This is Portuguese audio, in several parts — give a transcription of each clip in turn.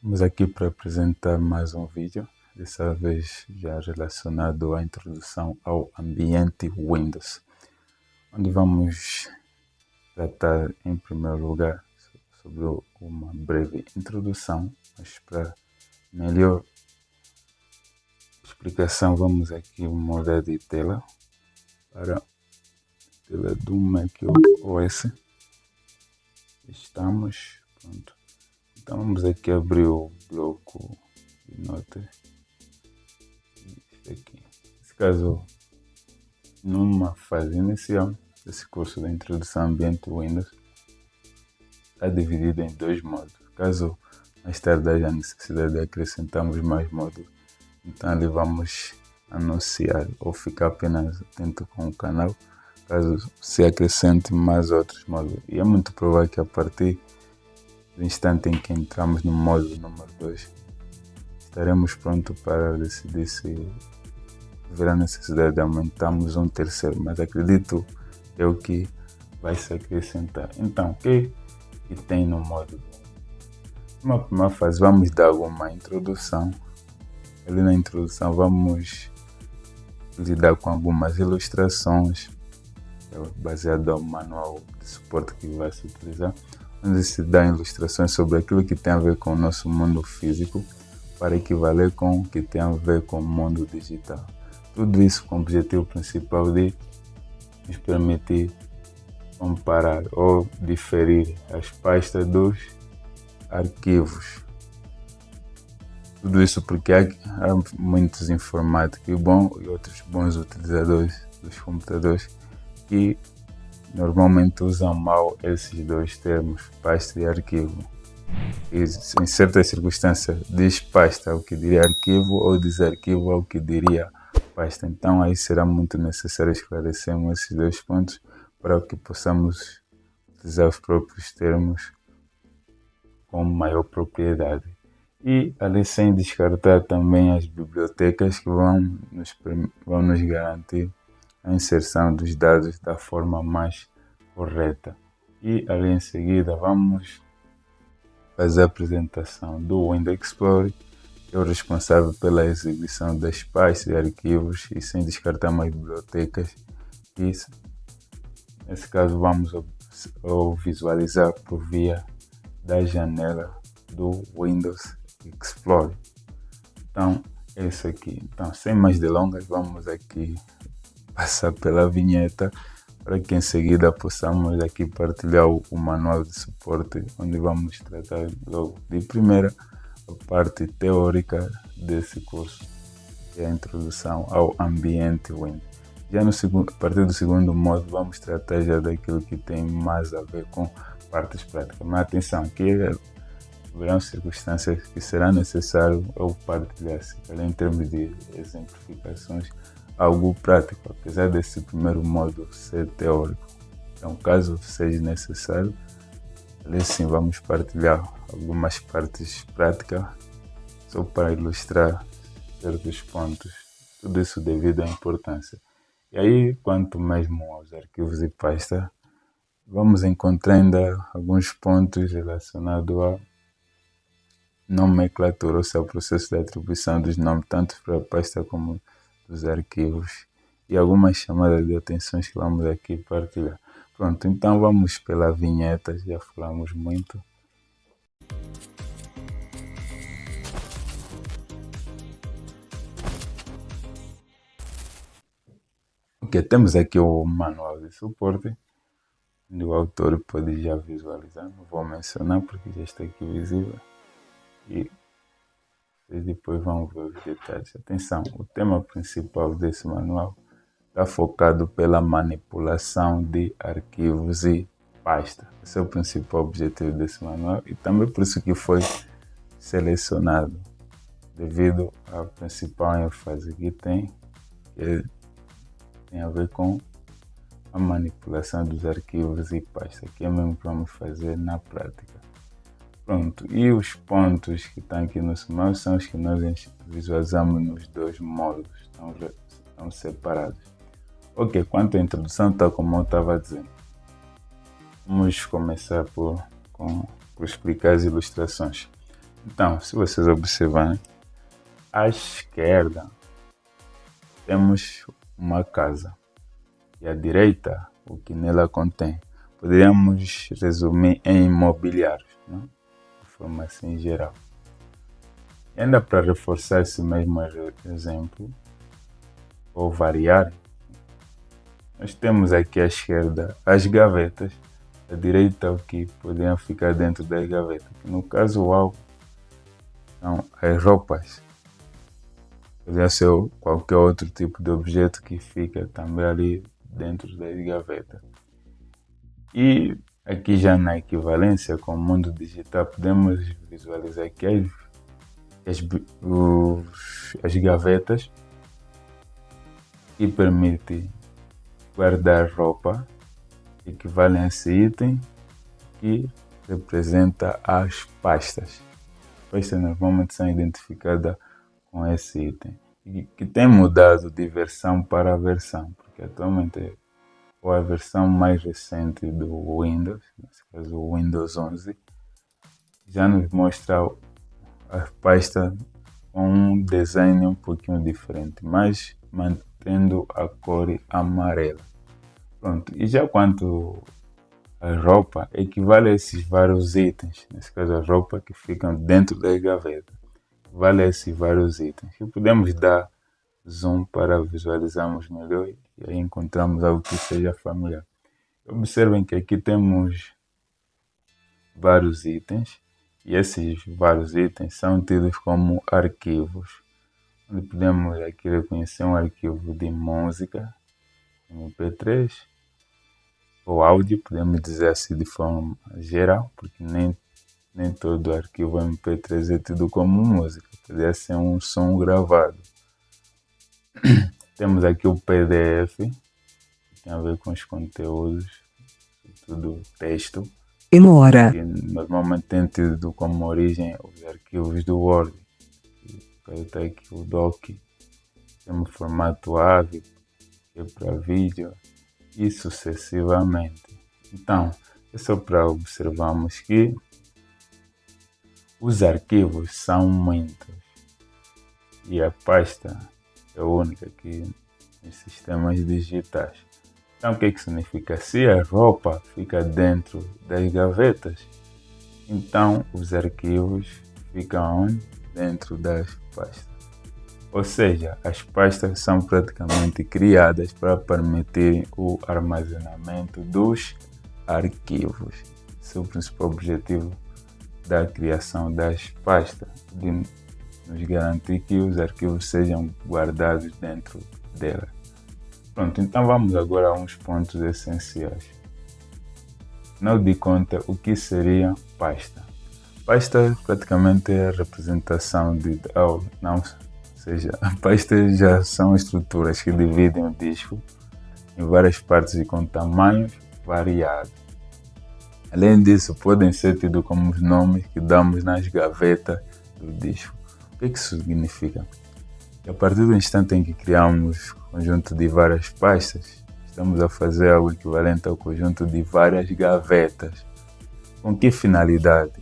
Vamos aqui para apresentar mais um vídeo, dessa vez já relacionado à introdução ao ambiente Windows, onde vamos tratar em primeiro lugar sobre uma breve introdução, mas para melhor explicação vamos aqui mudar de tela para a tela do Mac OS. Estamos pronto. Então vamos aqui abrir o bloco de notas. Este aqui. Nesse caso, numa fase inicial desse curso da introdução ao ambiente Windows, está dividido em dois módulos. Caso mais tarde haja a necessidade de acrescentarmos mais módulos, então ali vamos anunciar ou ficar apenas atento com o canal, caso se acrescente mais outros módulos. E é muito provável que a partir do instante em que entramos no módulo número 2, estaremos prontos para decidir se haverá necessidade de aumentarmos um terceiro, mas acredito eu que vai se acrescentar. Então, o que tem no módulo? Numa primeira fase vamos dar alguma introdução. Ali na introdução vamos lidar com algumas ilustrações baseado no manual de suporte que vai se utilizar, onde se dá ilustrações sobre aquilo que tem a ver com o nosso mundo físico para equivaler com o que tem a ver com o mundo digital. Tudo isso com o objetivo principal de nos permitir comparar ou diferir as pastas dos arquivos. Tudo isso porque há muitos informáticos e outros bons utilizadores dos computadores que normalmente usam mal esses dois termos, pasta e arquivo. E em certas circunstâncias diz pasta o que diria arquivo, ou diz arquivo o que diria pasta. Então aí será muito necessário esclarecermos esses dois pontos para que possamos utilizar os próprios termos com maior propriedade. E ali sem descartar também as bibliotecas que vão nos garantir a inserção dos dados da forma mais correta. E ali em seguida vamos fazer a apresentação do Windows Explorer, que é o responsável pela exibição das pastas e arquivos, e sem descartar mais bibliotecas. Isso, nesse caso vamos visualizar por via da janela do Windows Explorer. Então é isso aqui. Então, sem mais delongas, vamos aqui passar pela vinheta para que em seguida possamos aqui partilhar o manual de suporte, onde vamos tratar logo de primeira a parte teórica desse curso, que é a introdução ao ambiente Windows. Já a partir do segundo módulo vamos tratar já daquilo que tem mais a ver com partes práticas. Mas atenção, aqui haverão circunstâncias que será necessário eu partilhar, se calhar em termos de exemplificações, algo prático, apesar desse primeiro módulo ser teórico. Então, caso seja necessário, ali sim vamos partilhar algumas partes práticas, só para ilustrar certos pontos, tudo isso devido à importância. E aí, quanto mesmo aos arquivos e pasta, vamos encontrar ainda alguns pontos relacionados a nomenclatura, ou seja, o processo de atribuição dos nomes, tanto para a pasta como dos arquivos, e algumas chamadas de atenções que vamos aqui partilhar. Pronto, então vamos pela vinheta, já falamos muito. Ok, temos aqui o manual de suporte, onde o autor pode já visualizar, não vou mencionar porque já está aqui visível, e vocês depois vão ver os detalhes. Atenção, o tema principal desse manual está focado pela manipulação de arquivos e pasta. Esse é o principal objetivo desse manual e também por isso que foi selecionado, devido à principal ênfase que tem a ver com a manipulação dos arquivos e pasta, que é mesmo que vamos fazer na prática. Pronto, e os pontos que estão aqui no manual são os que nós visualizamos nos dois módulos, estão separados. Ok, quanto à introdução, tal como eu estava dizendo, vamos começar por explicar as ilustrações. Então, se vocês observarem, à esquerda temos uma casa e à direita o que nela contém. Poderíamos resumir em imobiliários, não? De forma assim geral. E ainda para reforçar esse mesmo exemplo, ou variar, nós temos aqui à esquerda as gavetas, à direita o que poderiam ficar dentro das gavetas. No caso, o alvo são as roupas. Poderia ser qualquer outro tipo de objeto que fica também ali dentro das gavetas. E aqui já na equivalência com o mundo digital, podemos visualizar que as gavetas que permitem guardar roupa equivalem a esse item que representa as pastas. As pastas normalmente são identificadas com esse item e que tem mudado de versão para versão, porque atualmente a versão mais recente do Windows, nesse caso o Windows 11, já nos mostra a pasta com um design um pouquinho diferente, mas mantendo a cor amarela. Pronto, e já quanto a roupa, equivale a esses vários itens, nesse caso a roupa que ficam dentro das gavetas, equivale a esses vários itens. E podemos dar zoom para visualizarmos melhor e aí encontramos algo que seja familiar. Observem que aqui temos vários itens e esses vários itens são tidos como arquivos, onde podemos aqui reconhecer um arquivo de música, MP3, ou áudio, podemos dizer assim de forma geral, porque nem todo arquivo MP3 é tido como música, poderia ser um som gravado. Temos aqui o PDF, que tem a ver com os conteúdos, tudo texto. Emora. Que normalmente tem tido como origem os arquivos do Word. Está aqui o doc, temos formato AVI, que é para vídeo, e sucessivamente. Então, é só para observarmos que os arquivos são muitos e a pasta é única aqui nos sistemas digitais. Então, o que significa? Se a roupa fica dentro das gavetas, então os arquivos ficam dentro das pastas. Ou seja, as pastas são praticamente criadas para permitir o armazenamento dos arquivos. Esse é o principal objetivo da criação das pastas, de nos garantir que os arquivos sejam guardados dentro delas. Pronto, então vamos agora a uns pontos essenciais. Afinal de contas, o que seria pasta? Pasta praticamente é a representação de aula, não, ou seja, pastas já são estruturas que dividem o disco em várias partes e com tamanhos variados. Além disso, podem ser tidos como os nomes que damos nas gavetas do disco. O que isso significa? Que a partir do instante em que criamos um conjunto de várias pastas, estamos a fazer algo equivalente ao conjunto de várias gavetas. Com que finalidade?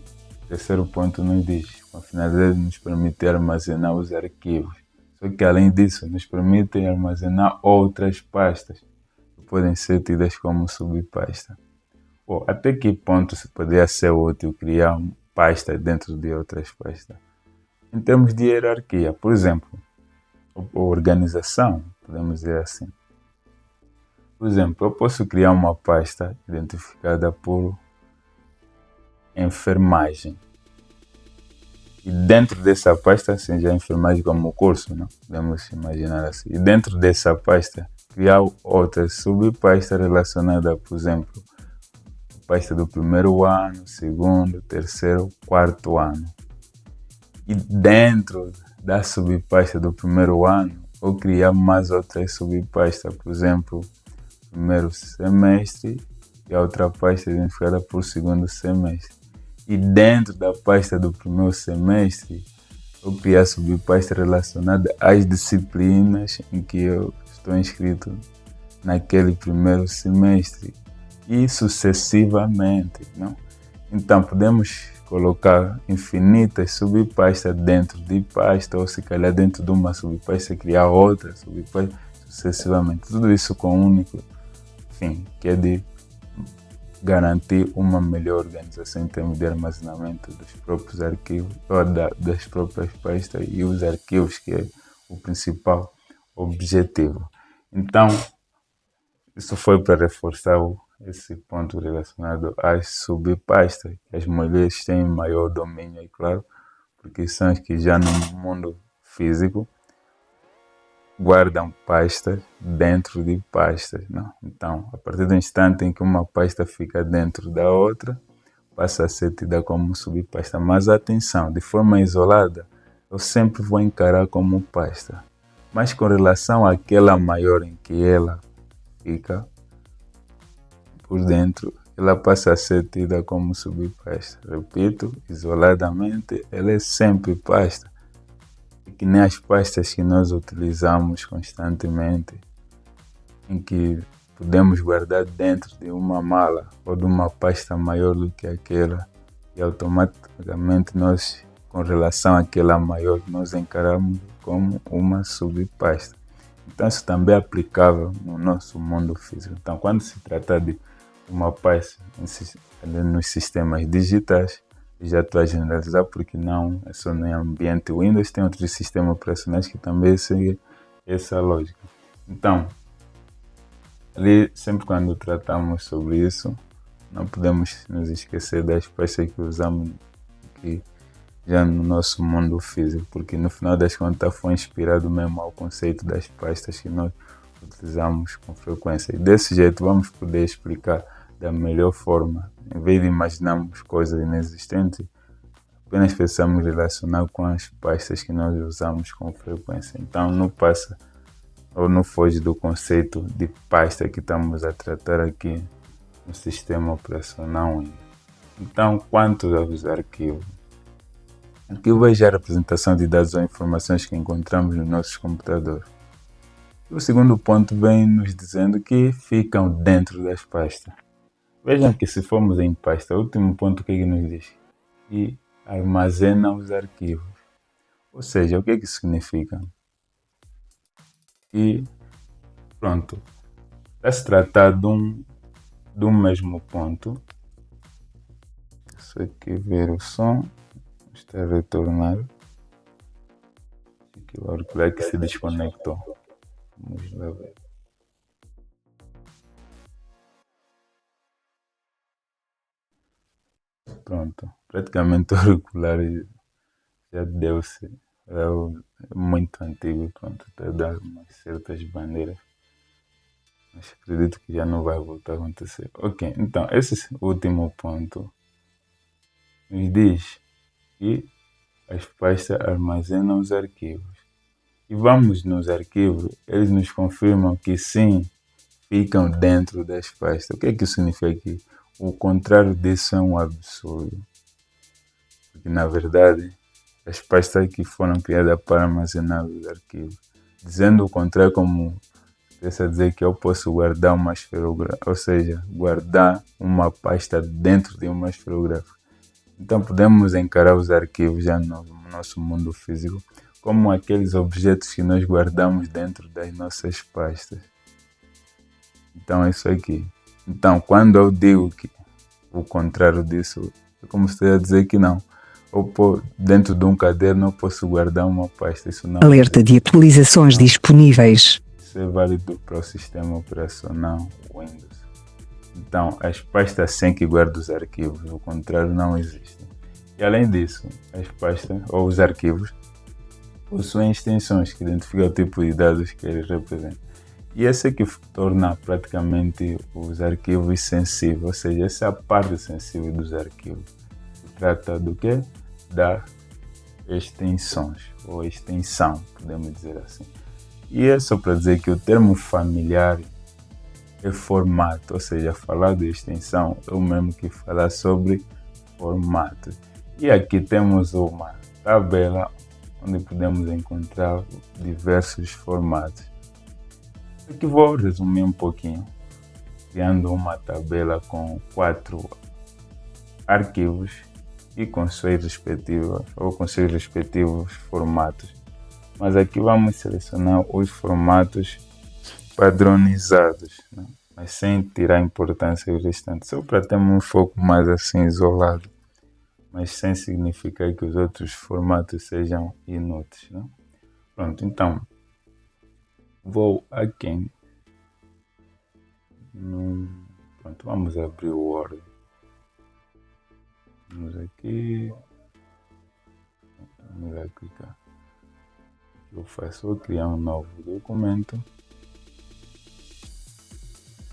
O terceiro ponto nos diz, com a finalidade de nos permitir armazenar os arquivos. Só que além disso, nos permitem armazenar outras pastas, que podem ser tidas como subpasta. Até que ponto se poderia ser útil criar uma pasta dentro de outras pastas? Em termos de hierarquia, por exemplo, ou organização, podemos dizer assim. Por exemplo, eu posso criar uma pasta identificada por enfermagem. E dentro dessa pasta, assim, já enfermagem como curso, não? Podemos imaginar assim. E dentro dessa pasta, criar outras subpastas relacionadas, por exemplo, pasta do primeiro ano, segundo, terceiro, quarto ano. E dentro da subpasta do primeiro ano, ou criar mais outras subpastas, por exemplo, primeiro semestre e a outra pasta identificada por segundo semestre. E dentro da pasta do primeiro semestre, eu criar subpasta relacionada às disciplinas em que eu estou inscrito naquele primeiro semestre e sucessivamente, não? Então, podemos colocar infinitas subpastas dentro de pasta, ou se calhar dentro de uma subpasta criar outra subpasta sucessivamente. Tudo isso com um único fim, que é de garantir uma melhor organização em termos de armazenamento dos próprios arquivos, ou das próprias pastas e os arquivos, que é o principal objetivo. Então, isso foi para reforçar esse ponto relacionado às subpastas, que as mulheres têm maior domínio, é claro, porque são as que já no mundo físico guardam pastas dentro de pastas, não? Então, a partir do instante em que uma pasta fica dentro da outra, passa a ser tida como subpasta. Mas atenção, de forma isolada, eu sempre vou encarar como pasta. Mas com relação àquela maior em que ela fica por dentro, ela passa a ser tida como subpasta. Repito, isoladamente, ela é sempre pasta. Que nem as pastas que nós utilizamos constantemente, em que podemos guardar dentro de uma mala ou de uma pasta maior do que aquela, e automaticamente nós, com relação àquela maior, nós encaramos como uma subpasta. Então isso também é aplicável no nosso mundo físico. Então, quando se trata de uma pasta nos sistemas digitais, já estou a generalizar porque não é só no ambiente Windows, tem outros sistemas operacionais que também seguem essa lógica. Então, ali, sempre quando tratamos sobre isso, não podemos nos esquecer das pastas que usamos aqui já no nosso mundo físico, porque no final das contas foi inspirado mesmo ao conceito das pastas que nós utilizamos com frequência. E desse jeito vamos poder explicar da melhor forma. Em vez de imaginarmos coisas inexistentes, apenas pensamos relacionar com as pastas que nós usamos com frequência. Então não passa ou não foge do conceito de pasta que estamos a tratar aqui no sistema operacional. Então, quanto aos arquivos? Arquivo é já a representação de dados ou informações que encontramos nos nossos computadores. O segundo ponto vem nos dizendo que ficam dentro das pastas. Vejam que se formos em pasta, o último ponto que nos diz? Que armazena os arquivos. Ou seja, o que isso significa? Que, pronto, a se tratar de um mesmo ponto. Isso aqui ver o som, está a retornar. Aqui o auricular que se desconectou. Vamos lá ver. Pronto, praticamente o auricular já deu-se, é muito antigo, pronto, até dar umas certas bandeiras, mas acredito que já não vai voltar a acontecer. Ok, então esse último ponto nos diz que as pastas armazenam os arquivos, e vamos nos arquivos, eles nos confirmam que sim, ficam dentro das pastas. O que é que isso significa aqui? O contrário disso é um absurdo, porque na verdade as pastas que foram criadas para armazenar os arquivos, dizendo o contrário, como pensa dizer que eu posso guardar uma esferográfica, ou seja, guardar uma pasta dentro de uma esferográfica. Então podemos encarar os arquivos já no nosso mundo físico como aqueles objetos que nós guardamos dentro das nossas pastas. Então é isso aqui. Então, quando eu digo que o contrário disso, é como se eu dizer que não. Ou dentro de um caderno eu posso guardar uma pasta. Isso não. Alerta de atualizações disponíveis. Isso é válido para o sistema operacional Windows. Então, as pastas sem que guardam os arquivos, o contrário não existe. E além disso, as pastas ou os arquivos possuem extensões que identificam o tipo de dados que eles representam. E essa é que torna praticamente os arquivos sensíveis, ou seja, essa é a parte sensível dos arquivos. Se trata do quê? Das extensões, ou extensão, podemos dizer assim. E é só para dizer que o termo familiar é formato, ou seja, falar de extensão é o mesmo que falar sobre formato. E aqui temos uma tabela onde podemos encontrar diversos formatos. Aqui vou resumir um pouquinho, criando uma tabela com 4 arquivos e com seus respectivos formatos. Mas aqui vamos selecionar os formatos padronizados, né? Mas sem tirar a importância dos restantes, só para ter um foco mais assim isolado, mas sem significar que os outros formatos sejam inúteis, né? Pronto, então vou aqui pronto, vamos abrir o Word. Vamos aqui, vamos lá clicar. Eu faço, vou criar um novo documento,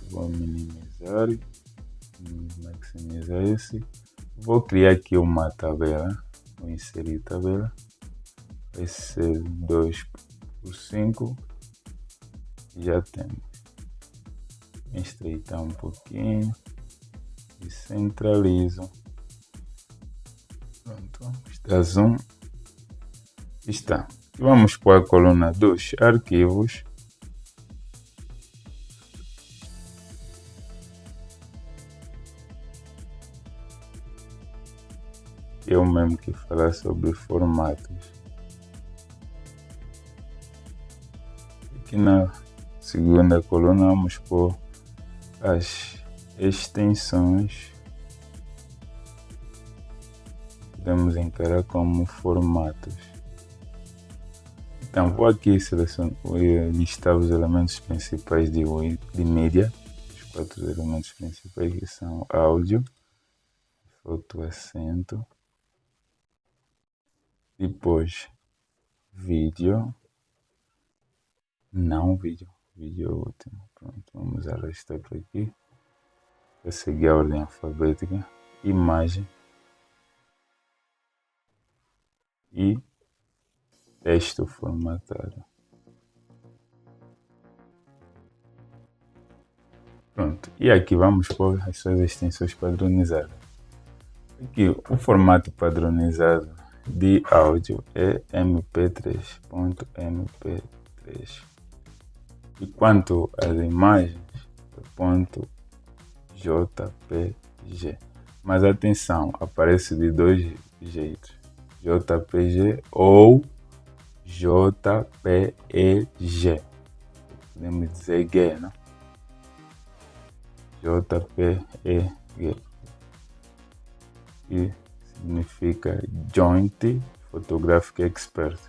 vou minimizar, maximizar esse, vou criar aqui uma tabela, vou inserir tabela, vai ser 2x5, já temos, estreitar um pouquinho e centralizo. Pronto, está zoom, está. E vamos para a coluna dos arquivos. Eu mesmo que falar sobre formatos. Aqui na segunda coluna vamos pôr as extensões. Podemos encarar como formatos. Então vou aqui listar os elementos principais de mídia. Os 4 elementos principais que são áudio, foto, acento, depois vídeo, vídeo é o último. Pronto, vamos arrastar por aqui para seguir a ordem alfabética, imagem e texto formatado. Pronto, e aqui vamos pôr as suas extensões padronizadas. Aqui o formato padronizado de áudio é mp3.mp3 e quanto às imagens é .jpg. Mas atenção, aparece de dois jeitos, JPG ou JPEG, podemos dizer G, né? JPEG, que significa Joint Photographic Expert.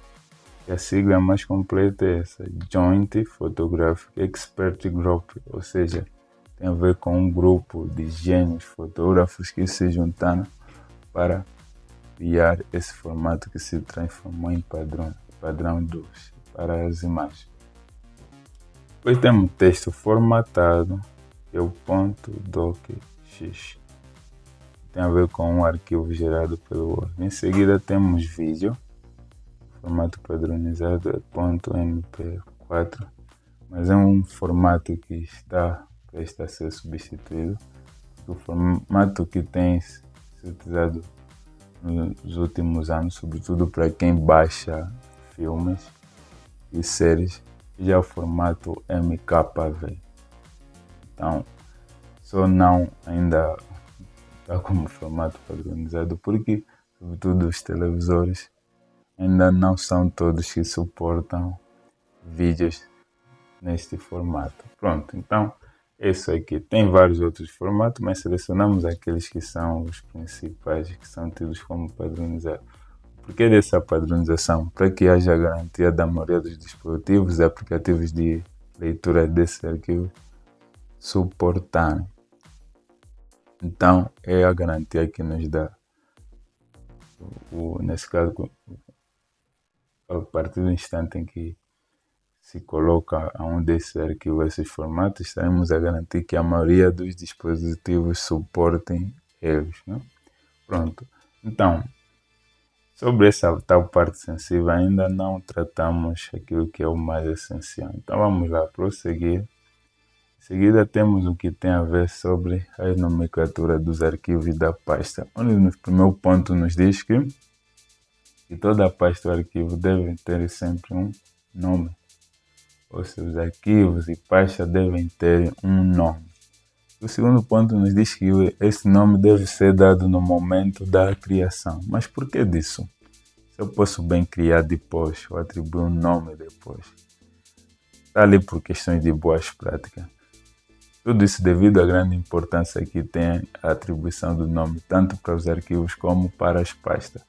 E a sigla mais completa é essa, Joint Photographic Expert Group, ou seja, tem a ver com um grupo de gênios fotógrafos que se juntaram para criar esse formato que se transformou em padrão para as imagens. Depois temos texto formatado, que é o .docx, tem a ver com um arquivo gerado pelo Word. Em seguida temos vídeo, formato padronizado é .mp4, mas é um formato que está prestes a ser substituído. O formato que tem sido utilizado nos últimos anos, sobretudo para quem baixa filmes e séries, já é o formato MKV. Então, só não ainda está como formato padronizado porque, sobretudo, os televisores ainda não são todos que suportam vídeos neste formato. Pronto, então isso aqui tem vários outros formatos, mas selecionamos aqueles que são os principais, que são tidos como padronizados. Por que dessa padronização? Para que haja garantia da maioria dos dispositivos e aplicativos de leitura desse arquivo suportarem. Então é a garantia que nos dá, nesse caso, a partir do instante em que se coloca a um desses arquivos, esses formatos, estaremos a garantir que a maioria dos dispositivos suportem eles, né? Pronto. Então, sobre essa tal parte sensível, ainda não tratamos aquilo que é o mais essencial. Então, vamos lá, prosseguir. Em seguida, temos o que tem a ver sobre a nomenclatura dos arquivos da pasta, onde no primeiro ponto nos diz que toda pasta ou arquivo deve ter sempre um nome. Ou seja, os arquivos e pastas devem ter um nome. O segundo ponto nos diz que esse nome deve ser dado no momento da criação. Mas por que disso? Se eu posso bem criar depois, ou atribuir um nome depois. Está ali por questões de boas práticas. Tudo isso devido à grande importância que tem a atribuição do nome, tanto para os arquivos como para as pastas.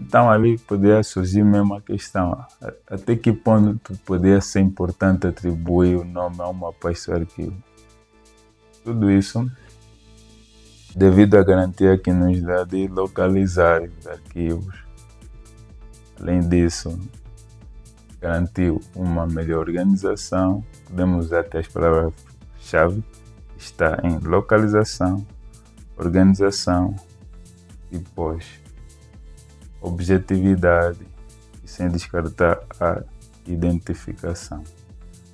Então ali poderia surgir mesmo a questão, até que ponto poderia ser importante atribuir o nome a uma pasta ou arquivo. Tudo isso devido à garantia que nos dá de localizar os arquivos. Além disso, garantiu uma melhor organização. Podemos usar até as palavras-chave. Está em localização, organização e objetividade, e sem descartar a identificação.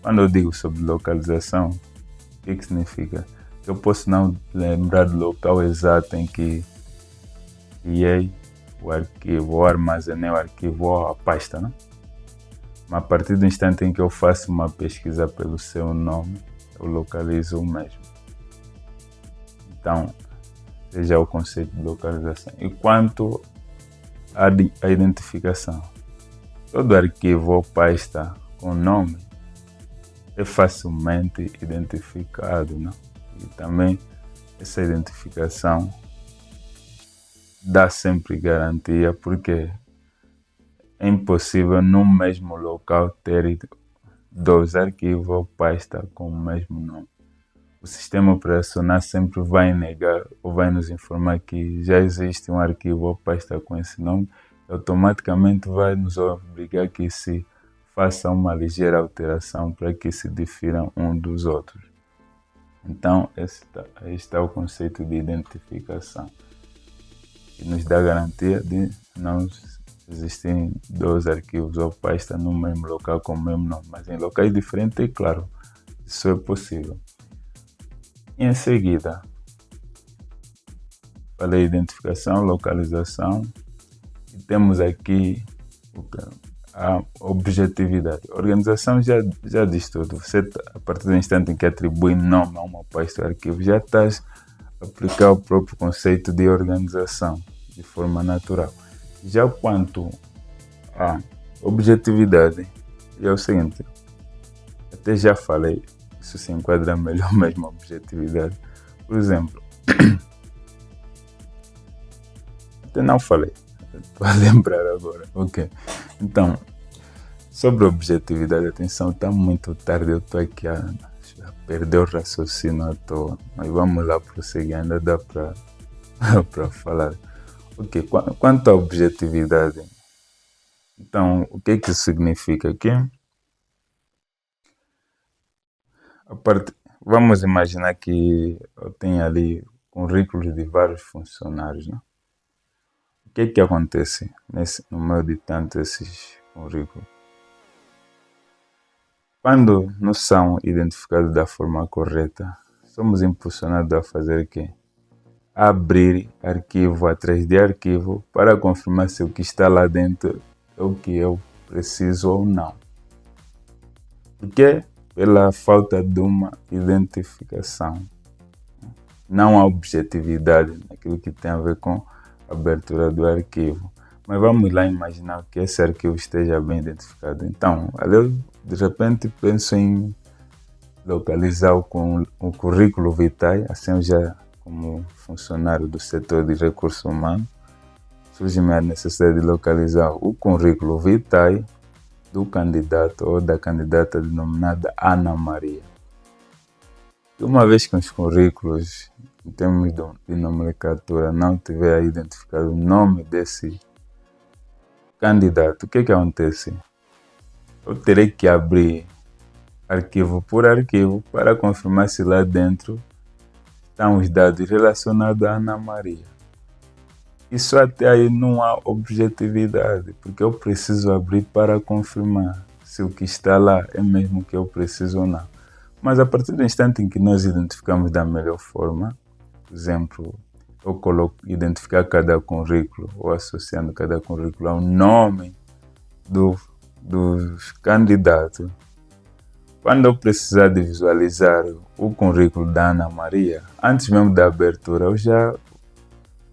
Quando eu digo sobre localização, o que significa? Eu posso não lembrar do local exato em que criei o arquivo, ou armazenei o arquivo, ou a pasta, né? Mas a partir do instante em que eu faço uma pesquisa pelo seu nome, eu localizo o mesmo. Então, esse é o conceito de localização. E quanto à identificação, todo arquivo ou pasta com nome é facilmente identificado, né? E também essa identificação dá sempre garantia, porque é impossível no mesmo local ter dois arquivos ou pasta com o mesmo nome. O sistema operacional sempre vai negar ou vai nos informar que já existe um arquivo ou pasta com esse nome, e automaticamente vai nos obrigar que se faça uma ligeira alteração para que se difiram um dos outros. Então, aí está o conceito de identificação, que nos dá garantia de não existirem dois arquivos ou pasta no mesmo local com o mesmo nome, mas em locais diferentes, é claro, isso é possível. E em seguida, falei identificação, localização, e temos aqui a objetividade. A organização já diz tudo. Você, a partir do instante em que atribui nome a uma pasta ou arquivo, já estás a aplicar o próprio conceito de organização de forma natural. Já quanto à objetividade, é o seguinte, até já falei, isso se enquadra melhor mesmo a objetividade. Por exemplo, até não falei, estou a lembrar agora. Ok. Então, sobre objetividade, atenção, está muito tarde, eu estou aqui a perder o raciocínio à toa, mas vamos lá prosseguir, ainda dá para falar. Ok, quanto à objetividade, então, o que isso significa aqui? Vamos imaginar que eu tenho ali currículos de vários funcionários, né? O que acontece no meio de tantos esses currículos? Quando não são identificados da forma correta, somos impulsionados a fazer o quê? Abrir arquivo atrás de arquivo para confirmar se o que está lá dentro é o que eu preciso ou não. Porque pela falta de uma identificação, não há objetividade naquilo que tem a ver com a abertura do arquivo. Mas vamos lá imaginar que esse arquivo esteja bem identificado. Então, ali eu de repente penso em localizar o currículo vitae, assim eu já, como funcionário do setor de recursos humanos, surge-me a necessidade de localizar o currículo vitae do candidato ou da candidata denominada Ana Maria. E uma vez que os currículos, em termos de nomenclatura, não tiver identificado o nome desse candidato, o que acontece? Eu terei que abrir arquivo por arquivo para confirmar se lá dentro estão os dados relacionados a Ana Maria. Isso até aí não há objetividade, porque eu preciso abrir para confirmar se o que está lá é mesmo o que eu preciso ou não. Mas a partir do instante em que nós identificamos da melhor forma, por exemplo, eu coloco identificar cada currículo ou associando cada currículo ao nome dos candidatos, Quando eu precisar de visualizar o currículo da Ana Maria, antes mesmo da abertura, eu já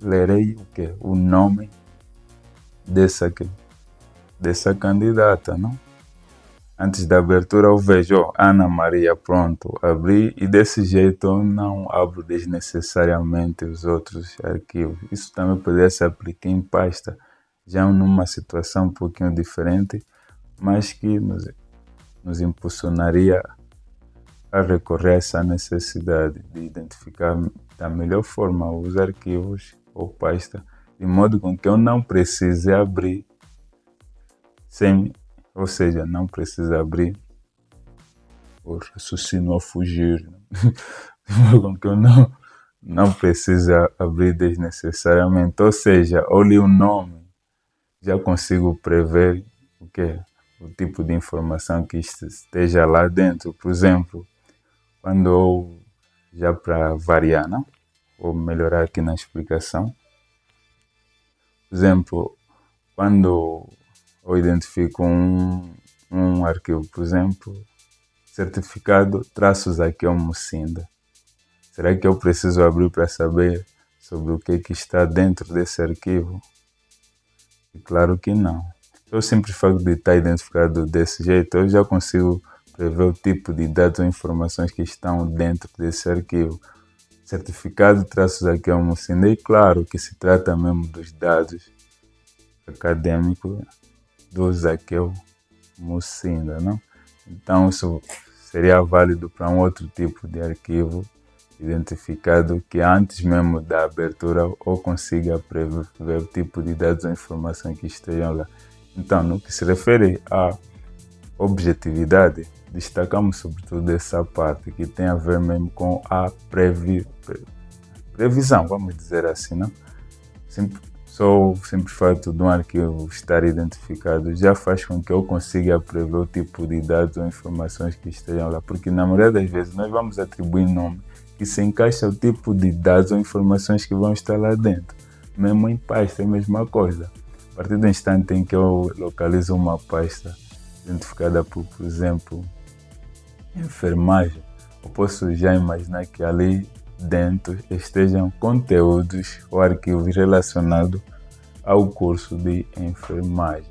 lerei o quê? O nome dessa candidata, não? Antes da abertura eu vejo Ana Maria, pronto, abri, e desse jeito eu não abro desnecessariamente os outros arquivos. Isso também poderia se aplicar em pasta, já numa situação um pouquinho diferente, mas que nos impulsionaria a recorrer a essa necessidade de identificar da melhor forma os arquivos ou pasta, de modo com que eu não precise abrir ou seja, não precisa abrir o raciocínio a fugir, de modo com que eu não precisa abrir desnecessariamente. Ou seja, eu li o nome, já consigo prever o que o tipo de informação que esteja lá dentro. Por exemplo, quando eu, já para variar, não? Vou melhorar aqui na explicação. Por exemplo, quando eu identifico um arquivo, por exemplo, certificado traços aqui é Mucinda. Será que eu preciso abrir para saber sobre o que está dentro desse arquivo? E claro que não. O simples facto de estar identificado desse jeito, eu já consigo prever o tipo de dados ou informações que estão dentro desse arquivo. Certificado traços aqui é Mucinda, e claro que se trata mesmo dos dados acadêmicos do Zaqueu Mucinda, não? Então isso seria válido para um outro tipo de arquivo identificado que antes mesmo da abertura ou consiga prever o tipo de dados ou informação que estejam lá. Então, no que se refere à objetividade, destacamos sobretudo essa parte que tem a ver mesmo com a previsão, vamos dizer assim, não? Só o simples fato de um arquivo estar identificado já faz com que eu consiga prever o tipo de dados ou informações que estejam lá, porque na maioria das vezes nós vamos atribuir nome que se encaixa ao tipo de dados ou informações que vão estar lá dentro. Mesmo em pasta é a mesma coisa. A partir do instante em que eu localizo uma pasta identificada por exemplo, enfermagem, eu posso já imaginar que ali dentro estejam conteúdos ou arquivos relacionados ao curso de enfermagem.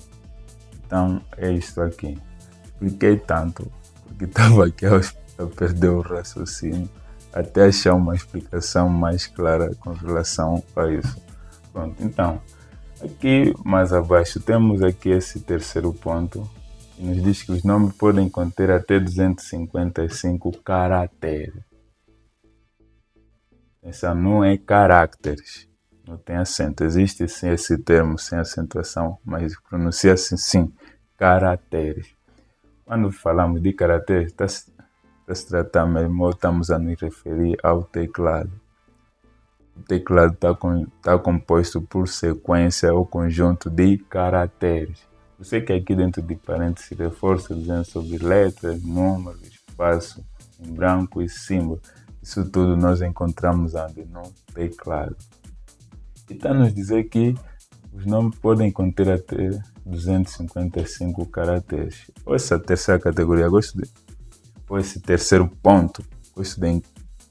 Então é isto aqui. Expliquei tanto porque estava aqui a perder o raciocínio até achar uma explicação mais clara com relação a isso. Pronto, então aqui mais abaixo temos aqui esse terceiro ponto que nos diz que os nomes podem conter até 255 caracteres. Essa não é caracteres, não tem acento. Existe sim esse termo sem acentuação, mas pronuncia-se sim, caracteres. Quando falamos de caracteres, está se tratar mesmo, ou estamos a nos referir ao teclado. O teclado está composto por sequência ou conjunto de caracteres. Eu sei que aqui dentro de parênteses reforça dizendo sobre letras, números, espaço em branco e símbolo. Isso tudo nós encontramos onde? No teclado. E está a nos dizer que os nomes podem conter até 255 caracteres. Ou essa terceira categoria, ou esse terceiro ponto, gosto de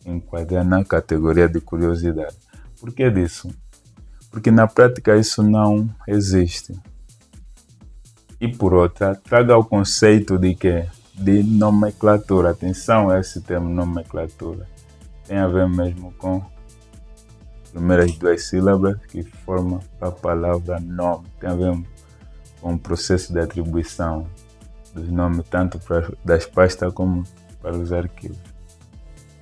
enquadrar na categoria de curiosidade. Por que disso? Porque na prática isso não existe. E por outra, traga o conceito de que? De nomenclatura. Atenção a esse termo nomenclatura. Tem a ver mesmo com as primeiras duas sílabas que formam a palavra nome. Tem a ver com o processo de atribuição dos nomes, tanto das pastas como para os arquivos.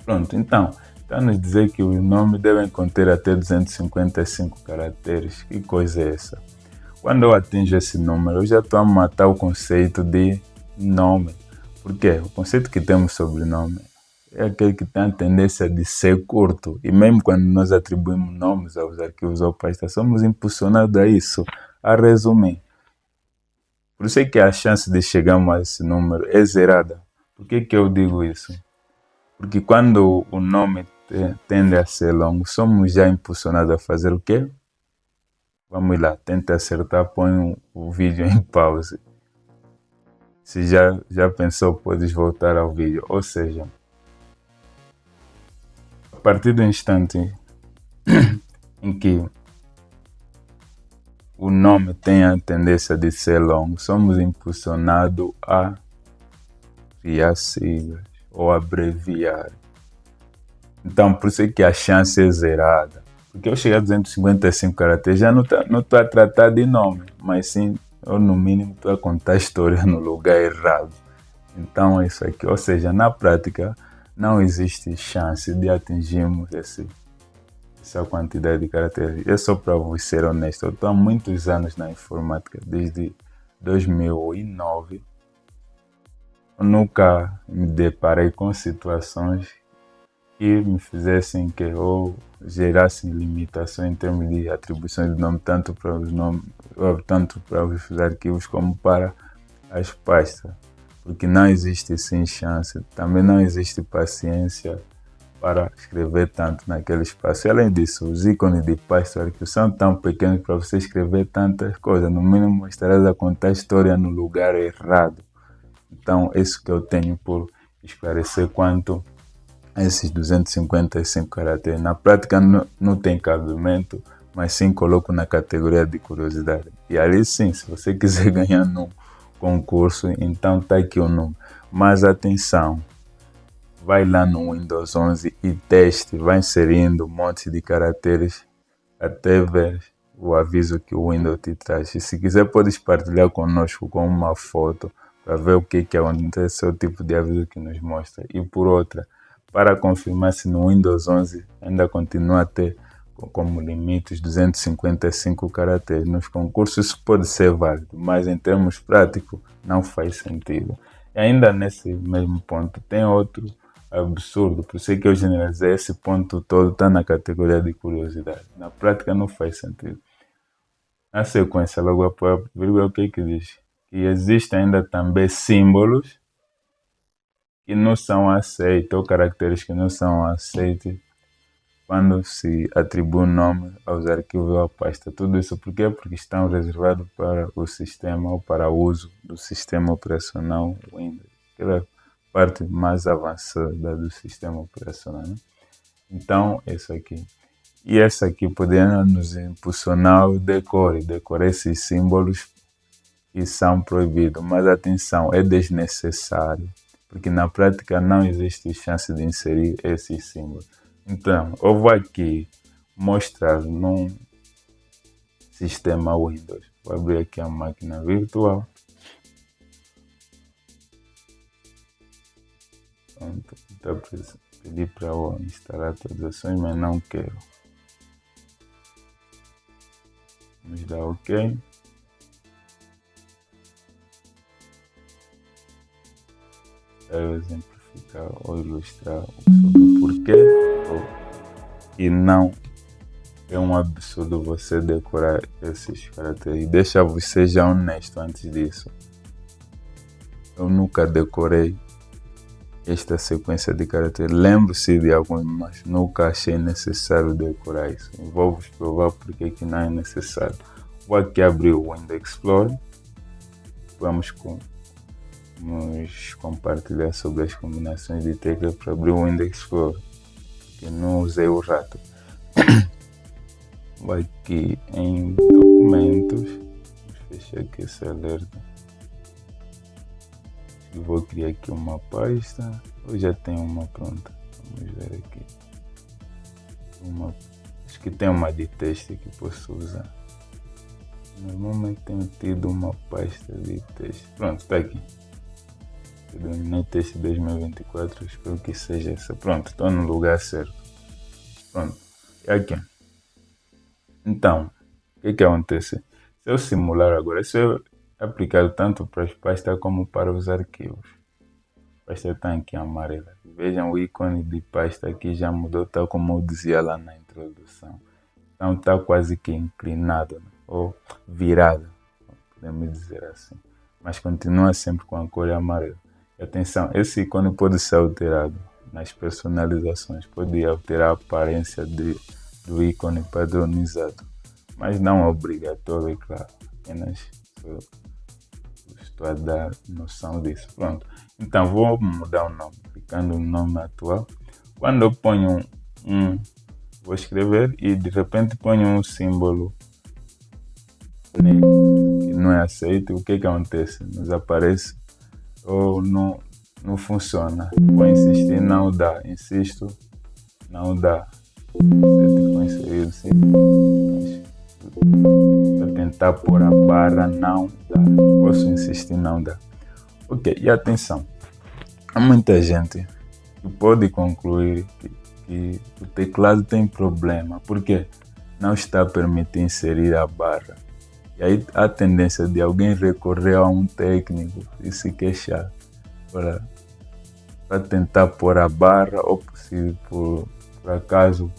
Pronto, então, está a nos dizer que os nomes devem conter até 255 caracteres. Que coisa é essa? Quando eu atingo esse número, eu já estou a matar o conceito de nome. Por quê? O conceito que temos sobre nome é aquele que tem a tendência de ser curto. E mesmo quando nós atribuímos nomes aos arquivos ou pastas, somos impulsionados a isso, a resumir. Por isso é que a chance de chegarmos a esse número é zerada. Por que eu digo isso? Porque quando o nome tende a ser longo, somos já impulsionados a fazer o quê? Vamos lá, tenta acertar, põe o vídeo em pause. Se já pensou, podes voltar ao vídeo. Ou seja, a partir do instante em que o nome tem a tendência de ser longo, somos impulsionados a criar siglas ou abreviar. Então, por isso é que a chance é zerada. Porque eu chegar a 255 caracteres, já não estou a tratar de nome, mas sim, ou no mínimo, estou a contar a história no lugar errado. Então, é isso aqui. Ou seja, na prática, não existe chance de atingirmos essa quantidade de caracteres. É só para vos ser honesto. Eu estou há muitos anos na informática, desde 2009. Eu nunca me deparei com situações que me fizessem que ou gerassem limitações em termos de atribuição de nome, tanto para os arquivos como para as pastas, porque não existe sim chance, também não existe paciência para escrever tanto naquele espaço. E, além disso, os ícones de pasta do arquivo são tão pequenos para você escrever tantas coisas, no mínimo estarás a contar a história no lugar errado. Então, isso que eu tenho por esclarecer quanto esses 255 caracteres. Na prática não tem cabimento, mas sim coloco na categoria de curiosidade. E ali sim, se você quiser ganhar num concurso, então tá aqui o número. Mas atenção, vai lá no Windows 11 e teste, vai inserindo um monte de caracteres até ver o aviso que o Windows te traz. E se quiser, podes partilhar conosco com uma foto para ver o que acontece, o tipo de aviso que nos mostra. E por outra, para confirmar se no Windows 11 ainda continua a ter como limite os 255 caracteres. Nos concursos isso pode ser válido, mas em termos práticos não faz sentido. E ainda nesse mesmo ponto tem outro absurdo, por isso é que eu generalizei esse ponto todo, está na categoria de curiosidade. Na prática não faz sentido. Na sequência, logo após a vírgula, o que diz? Que existem ainda também símbolos que não são aceitos, ou caracteres que não são aceitos quando se atribui o nome aos arquivos ou à pasta. Tudo isso por quê? Porque estão reservados para o sistema ou para o uso do sistema operacional Windows, aquela parte mais avançada do sistema operacional, né? Então, isso aqui. E essa aqui poderia nos impulsionar o decore esses símbolos que são proibidos. Mas atenção, é desnecessário, porque na prática não existe chance de inserir esses símbolos. Então, eu vou aqui mostrar num sistema Windows. Vou abrir aqui a máquina virtual. Pronto, está pedir para eu instalar atualizações, mas não quero. Vamos dar OK. Eu exemplificar ou ilustrar sobre o porquê e não é um absurdo você decorar esses caracteres. Deixa você já honesto antes disso. Eu nunca decorei esta sequência de caracteres. Lembro-se de alguns, mas nunca achei necessário decorar isso. Vou vos provar porque que não é necessário. Vou aqui abrir o Windows Explorer. Vamos compartilhar sobre as combinações de teclas para abrir o Windows Explorer, porque não usei o rato. Vou aqui em documentos, vamos fechar aqui esse alerta e vou criar aqui uma pasta. Eu já tenho uma pronta, vamos ver aqui. Acho que tem uma de texto que posso usar. Normalmente tenho tido uma pasta de texto. Pronto, está aqui. Dominei texto 2024, espero que seja essa. Pronto, estou no lugar certo. Pronto, é aqui. Então, o que acontece? Se eu simular agora, isso é aplicado tanto para as pastas como para os arquivos. A pasta está aqui amarela. Vejam, o ícone de pasta aqui já mudou, tal como eu dizia lá na introdução. Então está quase que inclinado, né? Ou virado, podemos dizer assim. Mas continua sempre com a cor amarela. E atenção, esse ícone pode ser alterado nas personalizações, pode alterar a aparência do ícone padronizado, mas não é obrigatório, é claro, apenas estou a dar noção disso. Pronto, então vou mudar o nome, ficando o nome atual. Quando eu ponho vou escrever e de repente ponho um símbolo negro que não é aceito, o que acontece? Nos aparece ou não funciona. Vou insistir, não dá. Insisto, não dá. Se for inserido, sim. Vou tentar pôr a barra, não dá. Posso insistir, não dá. Ok, e atenção. Há muita gente que pode concluir que o teclado tem problema, porque não está a permitir inserir a barra. E aí há a tendência de alguém recorrer a um técnico e se queixar para tentar pôr a barra, ou se por acaso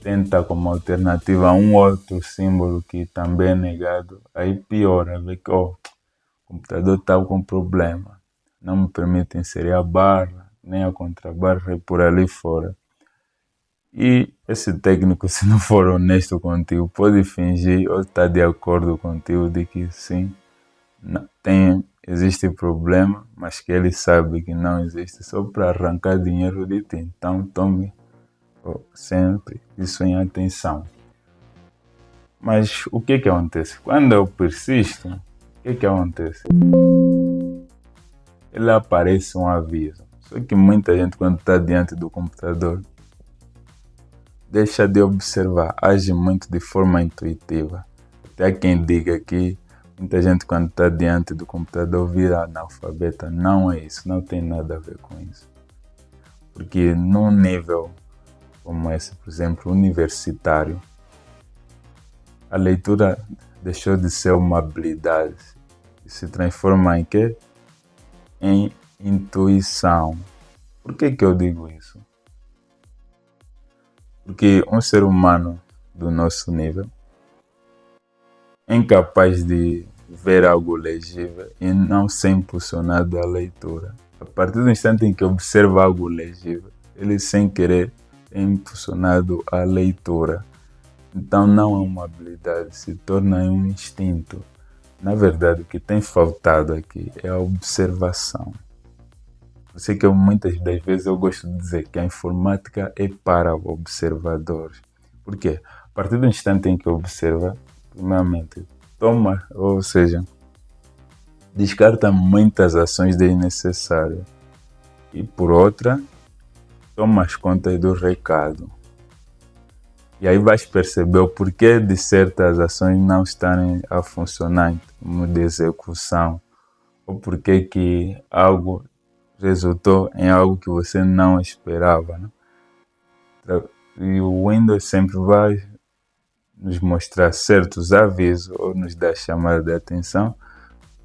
tenta como alternativa um outro símbolo que também é negado, aí piora, vê que o computador está com problema, não me permite inserir a barra, nem a contrabarra e por ali fora. E esse técnico, se não for honesto contigo, pode fingir ou estar de acordo contigo de que sim, existe problema, mas que ele sabe que não existe, só para arrancar dinheiro de ti. Então tome sempre isso em atenção. Mas o que acontece? Quando eu persisto, o que acontece? Ele aparece um aviso. Só que muita gente, quando está diante do computador, deixa de observar, age muito de forma intuitiva. Até quem diga que muita gente, quando está diante do computador, vira analfabeta. Não é isso, não tem nada a ver com isso. Porque num nível como esse, por exemplo, universitário, a leitura deixou de ser uma habilidade e se transforma em quê? Em intuição. Por que eu digo isso? Porque um ser humano do nosso nível é incapaz de ver algo legível e não ser impulsionado à leitura. A partir do instante em que observa algo legível, ele sem querer é impulsionado à leitura. Então não é uma habilidade, se torna um instinto. Na verdade, o que tem faltado aqui é a observação. Eu sei que muitas das vezes eu gosto de dizer que a informática é para observadores. Por quê? A partir do instante em que observa, primeiramente, descarta muitas ações desnecessárias. E por outra, toma as contas do recado. E aí vais perceber o porquê de certas ações não estarem a funcionar em termos de execução. Ou porquê que algo resultou em algo que você não esperava. Né? E o Windows sempre vai nos mostrar certos avisos ou nos dar chamada de atenção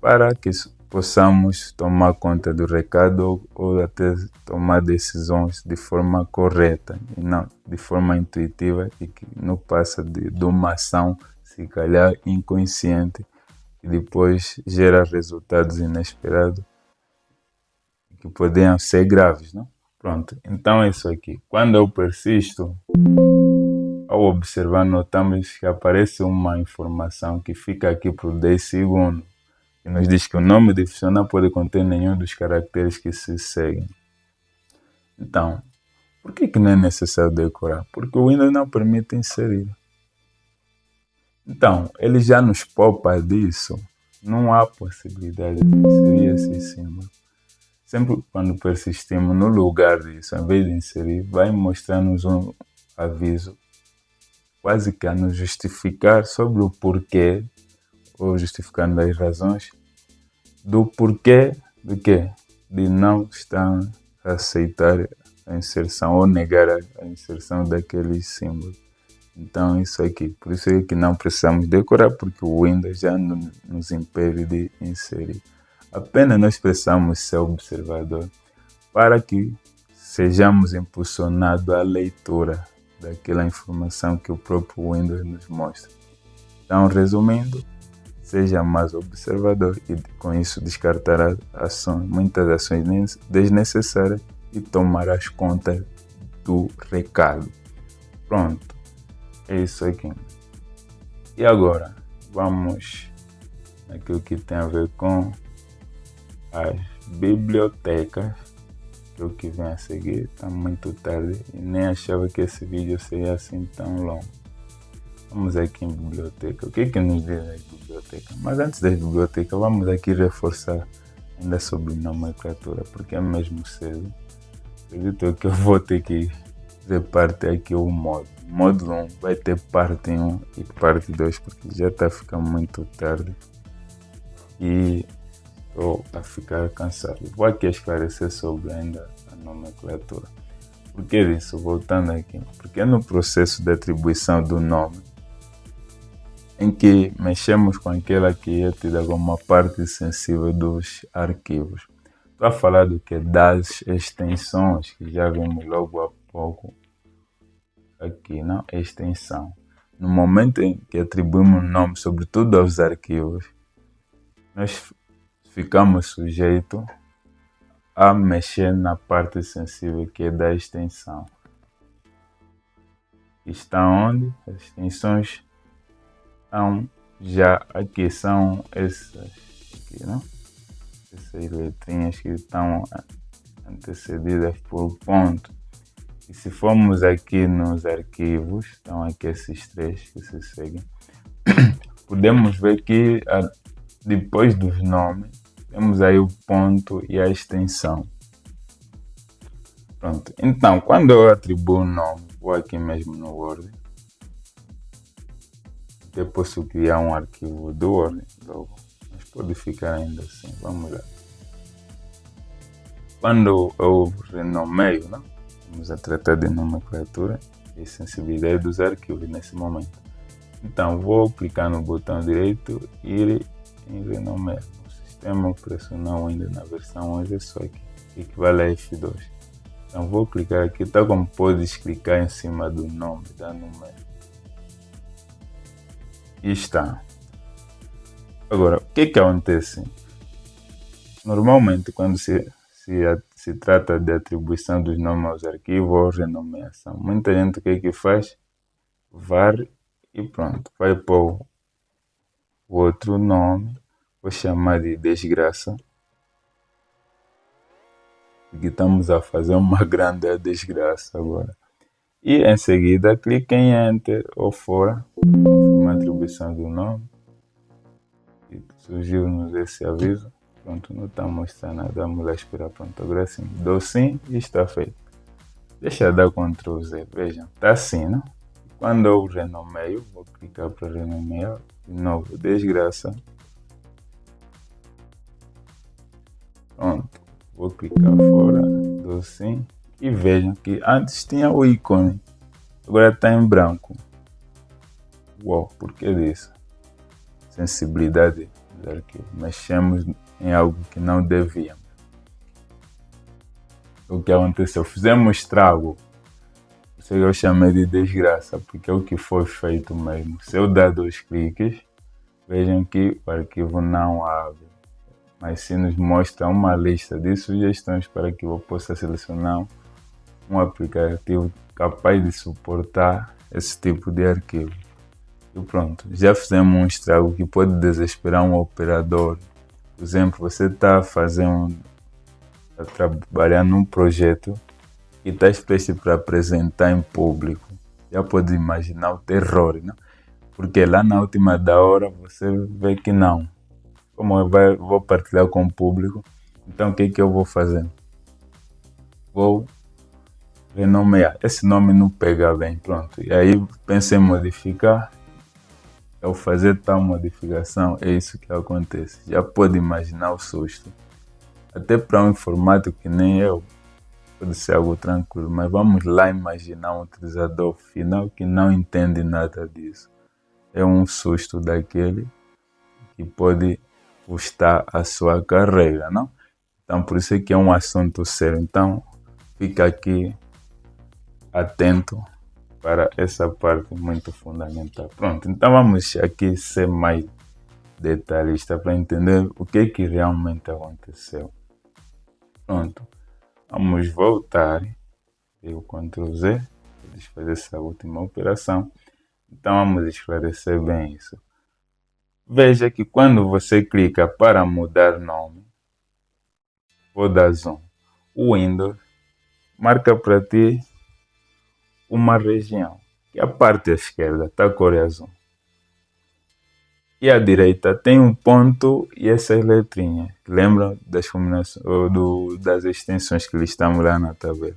para que possamos tomar conta do recado ou até tomar decisões de forma correta e não de forma intuitiva e que não passa de uma ação, se calhar inconsciente, e depois gera resultados inesperados que poderiam ser graves, não? Pronto, então é isso aqui. Quando eu persisto, ao observar, notamos que aparece uma informação que fica aqui por 10 segundos, que nos diz que o nome do funcionário pode conter nenhum dos caracteres que se seguem. Então, por que não é necessário decorar? Porque o Windows não permite inserir. Então, ele já nos poupa disso. Não há possibilidade de inserir esse símbolo. Sempre quando persistimos no lugar disso, em vez de inserir, vai mostrar-nos um aviso, quase que a nos justificar sobre o porquê, ou justificando as razões, do porquê do quê? De não estar a aceitar a inserção ou negar a inserção daqueles símbolos. Então isso aqui, por isso é que não precisamos decorar, porque o Windows já nos impede de inserir. Apenas nós precisamos ser observador para que sejamos impulsionados à leitura daquela informação que o próprio Windows nos mostra. Então, resumindo, seja mais observador e com isso descartará muitas ações desnecessárias e tomarás conta do recado. Pronto, é isso aqui. E agora, vamos naquilo que tem a ver com as bibliotecas, que é o que vem a seguir. Está muito tarde e nem achava que esse vídeo seria assim tão longo. Vamos aqui em biblioteca. O que é que nos diz as bibliotecas? Mas antes das bibliotecas, vamos aqui reforçar ainda sobre nomenclatura, porque é mesmo cedo. Acredito que eu vou ter que fazer parte aqui o módulo. Módulo 1 vai ter parte 1 e parte 2, porque já está ficando muito tarde e estou a ficar cansado. Vou aqui esclarecer sobre ainda a nomenclatura. Por que disso? Voltando aqui. Porque no processo de atribuição do nome, em que mexemos com aquela que é tida como uma parte sensível dos arquivos. Estou a falar do que? Das extensões, que já vimos logo há pouco aqui, não? Extensão. No momento em que atribuímos nome, sobretudo aos arquivos, nós ficamos sujeitos a mexer na parte sensível que é da extensão. Está onde? As extensões estão já aqui, são essas aqui, não? Essas letrinhas que estão antecedidas por ponto. E se formos aqui nos arquivos, estão aqui esses três que se seguem, podemos ver que depois dos nomes, temos aí o ponto e a extensão. Pronto, então quando eu atribuo o nome, vou aqui mesmo no Word, eu posso criar um arquivo do Word logo, mas pode ficar ainda assim. Vamos lá. Quando eu renomeio, não? Vamos a tratar de nomenclatura e sensibilidade dos arquivos nesse momento. Então vou clicar no botão direito e ir em renomear. O sistema operacional ainda na versão 11 é só aqui, equivale a F2. Então vou clicar aqui, tal como podes clicar em cima do nome da número. E está. Agora, o que acontece? Normalmente, quando se trata de atribuição dos nomes aos arquivos ou renomeação, muita gente o que faz? Varre e pronto. Vai pôr o outro nome, vou chamar de desgraça, porque estamos a fazer uma grande desgraça agora. E em seguida clica em Enter ou fora, uma atribuição do nome, e surgiu-nos esse aviso. Pronto, não está mostrando nada, vamos lá esperar. Pronto, agora sim, dou sim e está feito. Deixa eu dar Ctrl Z, vejam, está assim, não? Quando eu renomeio, vou clicar para renomear, de novo, desgraça. Pronto, vou clicar fora, dou sim. E vejam que antes tinha o ícone, agora está em branco. Uau, por que disso? Sensibilidade do arquivo. Mexemos em algo que não devíamos. O que aconteceu? Fizemos estrago. Isso eu chamei de desgraça, porque é o que foi feito mesmo. Se eu dar 2 cliques, vejam que o arquivo não abre, mas sim nos mostra uma lista de sugestões para que eu possa selecionar um aplicativo capaz de suportar esse tipo de arquivo. E pronto, já fizemos um estrago que pode desesperar um operador. Por exemplo, você está trabalhando num projeto e está prestes para apresentar em público. Já pode imaginar o terror, não? Porque lá na última da hora você vê que não. Como eu vou partilhar com o público, então o que eu vou fazer? Vou renomear. Esse nome não pega bem, pronto. E aí pensei em modificar. Ao fazer tal modificação, é isso que acontece. Já pode imaginar o susto. Até para um informático que nem eu, pode ser algo tranquilo. Mas vamos lá imaginar um utilizador final que não entende nada disso. É um susto daquele que pode custar a sua carreira, não? Então, por isso é que é um assunto sério. Então, fica aqui atento para essa parte muito fundamental. Pronto, então vamos aqui ser mais detalhista para entender o que realmente aconteceu. Pronto, vamos voltar. Eu Ctrl Z, para fazer essa última operação. Então vamos esclarecer bem isso. Veja que quando você clica para mudar nome, vou dar zoom. O Windows marca para ti uma região, que a parte esquerda está a cor azul. E à direita tem um ponto e essas letrinhas. Lembram das combinações, das extensões que listamos lá na tabela?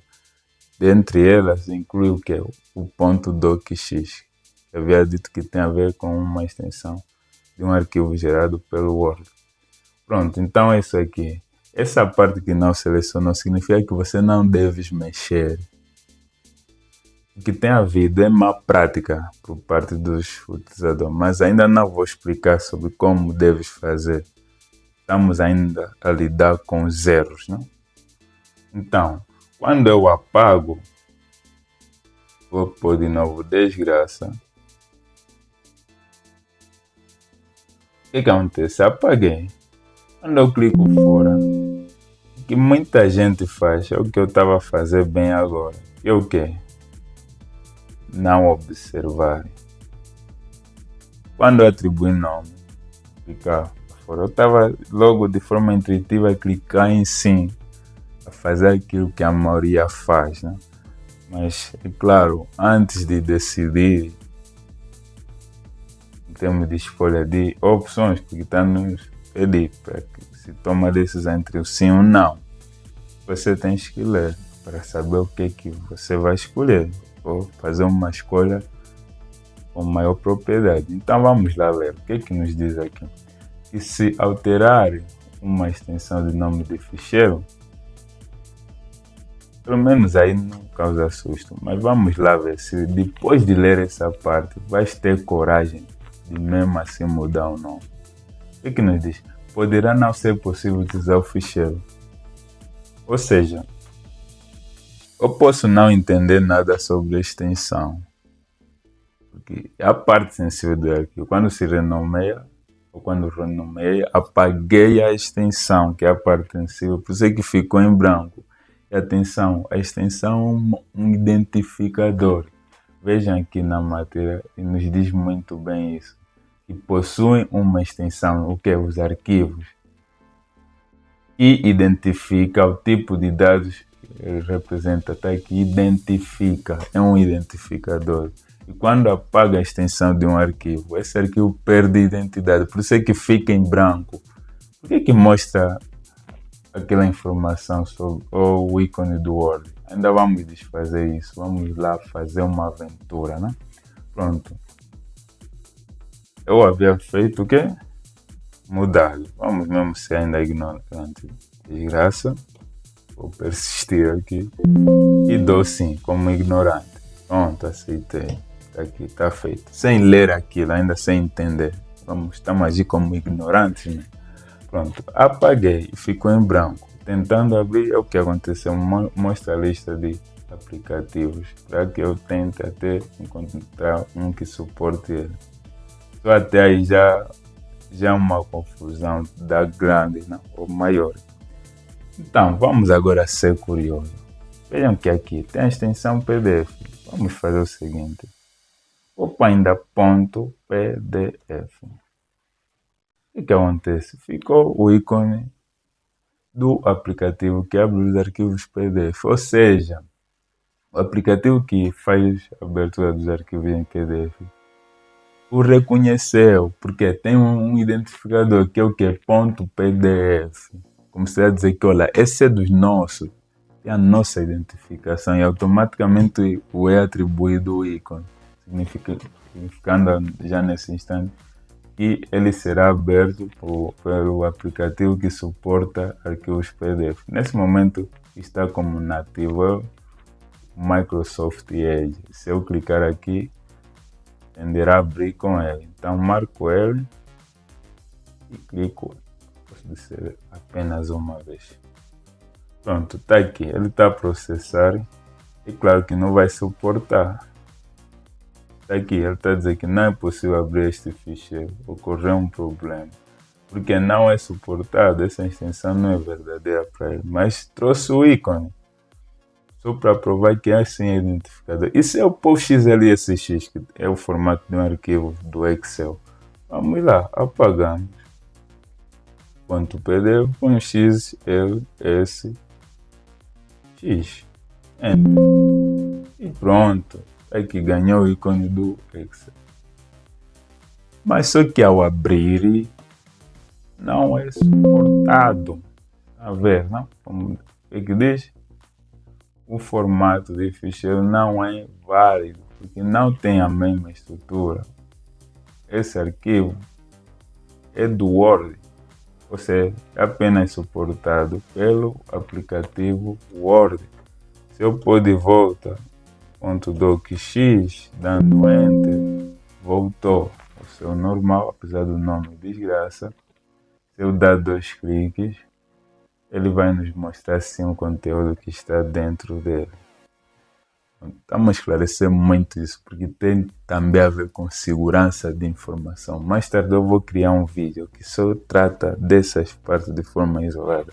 Dentre elas, inclui o que? O ponto docx. Eu havia dito que tem a ver com uma extensão de um arquivo gerado pelo Word. Pronto, então é isso aqui. Essa parte que não selecionou significa que você não deve mexer. O que tem havido é má prática por parte dos utilizadores, mas ainda não vou explicar sobre como deves fazer. Estamos ainda a lidar com os erros, não? Então, quando eu apago, vou pôr de novo desgraça. O que acontece? Apaguei. Quando eu clico fora, o que muita gente faz é o que eu estava a fazer bem agora. E o quê? Não observar. Quando eu atribuí nome, clicar fora, eu estava logo de forma intuitiva a clicar em sim, a fazer aquilo que a maioria faz, né? Mas, é claro, antes de decidir, em termos de escolha de opções, porque está nos pedir para que se toma decisão entre o sim ou não, você tem que ler para saber o que é que você vai escolher, ou fazer uma escolha com maior propriedade. Então vamos lá ver o que é que nos diz aqui. Que se alterar uma extensão de nome de ficheiro, pelo menos aí não causa susto, mas vamos lá ver se depois de ler essa parte vais ter coragem de mesmo assim mudar o nome. O que nos diz? Poderá não ser possível utilizar o ficheiro. Ou seja, eu posso não entender nada sobre a extensão, porque a parte sensível do arquivo, quando se renomeia, ou quando renomeia, apaguei a extensão, que é a parte sensível, por isso é que ficou em branco. E atenção, a extensão é um identificador. Vejam aqui na matéria, e nos diz muito bem isso. Que possuem uma extensão, o que é os arquivos, e identifica o tipo de dados que ele representa, tá aqui, identifica, é um identificador. E quando apaga a extensão de um arquivo, esse arquivo perde identidade, por isso é que fica em branco. Por que mostra aquela informação sobre o ícone do Word? Ainda vamos desfazer isso, vamos lá fazer uma aventura, né? Pronto. Eu havia feito o quê? Mudar. Vamos mesmo ser ainda ignorante. Desgraça. Vou persistir aqui. E dou sim, como ignorante. Pronto, aceitei. Tá aqui, está feito. Sem ler aquilo, ainda sem entender. Estamos a agir como ignorantes, né? Pronto, apaguei e ficou em branco. Tentando abrir, é o que aconteceu. Mostra a lista de aplicativos para que eu tente até encontrar um que suporte ele. Só até aí já é uma confusão da grande, não? Ou maior. Então, vamos agora ser curiosos. Vejam que aqui tem a extensão PDF. Vamos fazer o seguinte. Vou pôr ainda ponto PDF. O que acontece? Ficou o ícone do aplicativo que abre os arquivos PDF. Ou seja, o aplicativo que faz a abertura dos arquivos em PDF o reconheceu, porque tem um identificador que é o que? Ponto PDF. Como se a dizer que, olha, esse é dos nossos. É a nossa identificação e automaticamente o é atribuído o ícone, significando já nesse instante que ele será aberto pelo aplicativo que suporta arquivos PDF. Nesse momento está como nativo o Microsoft Edge. Se eu clicar aqui, tenderá a abrir com ele. Então marco ele e clico. Posso dizer apenas uma vez. Pronto, está aqui. Ele está a processar. E claro que não vai suportar. Está aqui, ele está a dizer que não é possível abrir este ficheiro. Ocorreu um problema. Porque não é suportado. Essa extensão não é verdadeira para ele. Mas trouxe o ícone. Só para provar que é assim identificador. Isso é o PostXLSX, que é o formato de um arquivo do Excel. Vamos lá, apagamos. ponto .pdf com x, l, s, x. Enter. E pronto. Aqui ganhou o ícone do Excel. Mas só que ao abrir, não é suportado. A ver, não? Como é que diz? O formato de ficheiro não é válido, porque não tem a mesma estrutura. Esse arquivo é do Word, ou seja, é apenas suportado pelo aplicativo Word. Se eu pôr de volta .docx, dando Enter, voltou ao seu normal, apesar do nome desgraça. Se eu dar 2 cliques, ele vai nos mostrar sim o conteúdo que está dentro dele. Estamos a esclarecer muito isso, porque tem também a ver com segurança de informação. Mais tarde eu vou criar um vídeo que só trata dessas partes de forma isolada.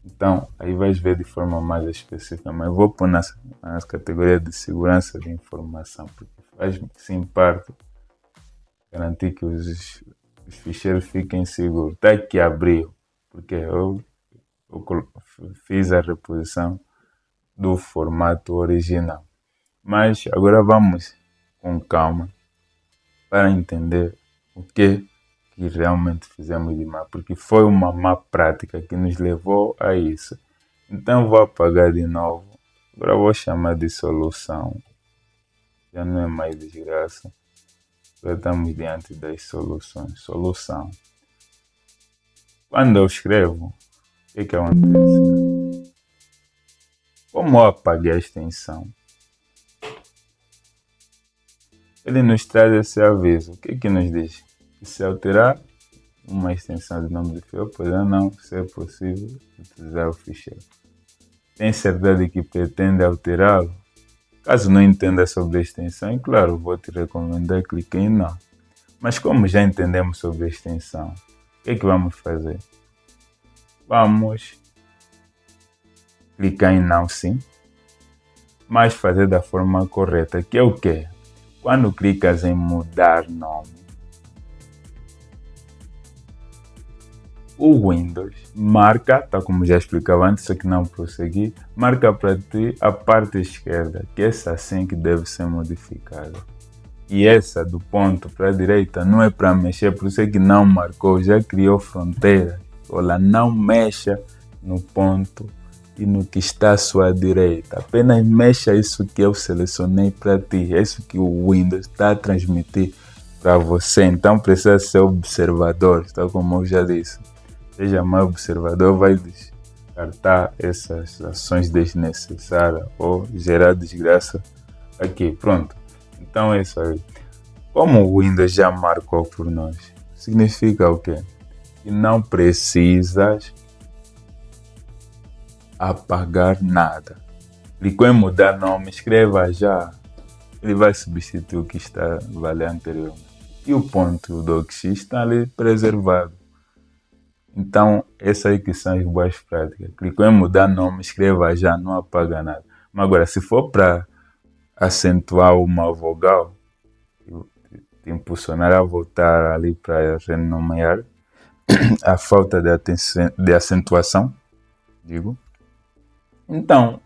Então, aí vais ver de forma mais específica, mas vou pôr na categoria de segurança de informação, porque faz sim parte garantir que os ficheiros fiquem seguros. Está aqui abriu, porque eu fiz a reposição do formato original. Mas agora vamos com calma para entender o que realmente fizemos de mal, porque foi uma má prática que nos levou a isso. Então vou apagar de novo. Agora vou chamar de solução. Já não é mais desgraça. Já estamos diante das soluções. Solução. Quando eu escrevo, o que acontece? Como eu apaguei a extensão, ele nos traz esse aviso. O que nos diz? Que se alterar uma extensão de nome de ficheiro, poderá não ser possível utilizar o ficheiro. Tem certeza que pretende alterá-lo? Caso não entenda sobre a extensão, é claro, vou te recomendar clicar em não. Mas como já entendemos sobre a extensão, o que vamos fazer? Vamos clicar em não sim, mas fazer da forma correta, que é o quê? Quando clicas em mudar nome, o Windows marca, tal como já explicava antes, só que não prossegui, marca para ti a parte esquerda, que é essa assim que deve ser modificada. E essa do ponto para a direita não é para mexer, por isso é que não marcou, já criou fronteira. Olha, não mexa no ponto e no que está à sua direita. Apenas mexa isso que eu selecionei para ti, é isso que o Windows está a transmitir para você. Então precisa ser observador, tal como eu já disse. Seja mais observador, vai descartar essas ações desnecessárias ou gerar desgraça aqui. Pronto. Então é isso aí. Como o Windows já marcou por nós, significa o quê? Que não precisas apagar nada. Clicou em mudar nome, escreva já. Ele vai substituir o que está valendo anteriormente. E o ponto docx está ali preservado. Então, essas aí que são as boas práticas. Clicou em mudar nome, escreva já, não apaga nada. Mas agora, se for para acentuar uma vogal, te impulsionar a voltar ali para renomear a falta de acentuação, digo. Então,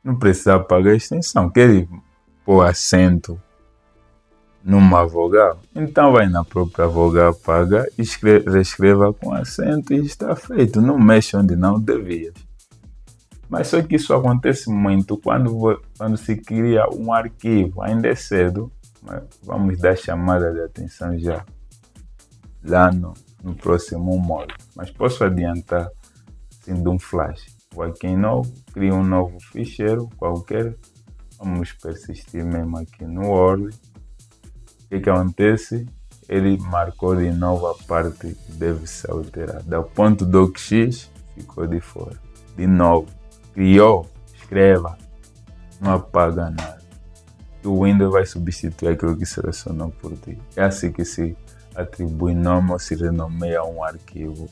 não precisa apagar a extensão. Quer pôr acento numa vogal? Então vai na própria vogal, apaga e reescreva com acento e está feito. Não mexe onde não devia. Mas só que isso acontece muito quando se cria um arquivo. Ainda é cedo, mas vamos dar chamada de atenção já lá no próximo módulo. Mas posso adiantar sim de um flash. Vou aqui em novo, crio um novo ficheiro qualquer. Vamos persistir mesmo aqui no Word. O que acontece? Ele marcou de novo a parte que deve ser alterada. O ponto docx ficou de fora. De novo, criou, escreva, não apaga nada. E o Windows vai substituir aquilo que selecionou por ti. É assim que se atribui nome ou se renomeia um arquivo.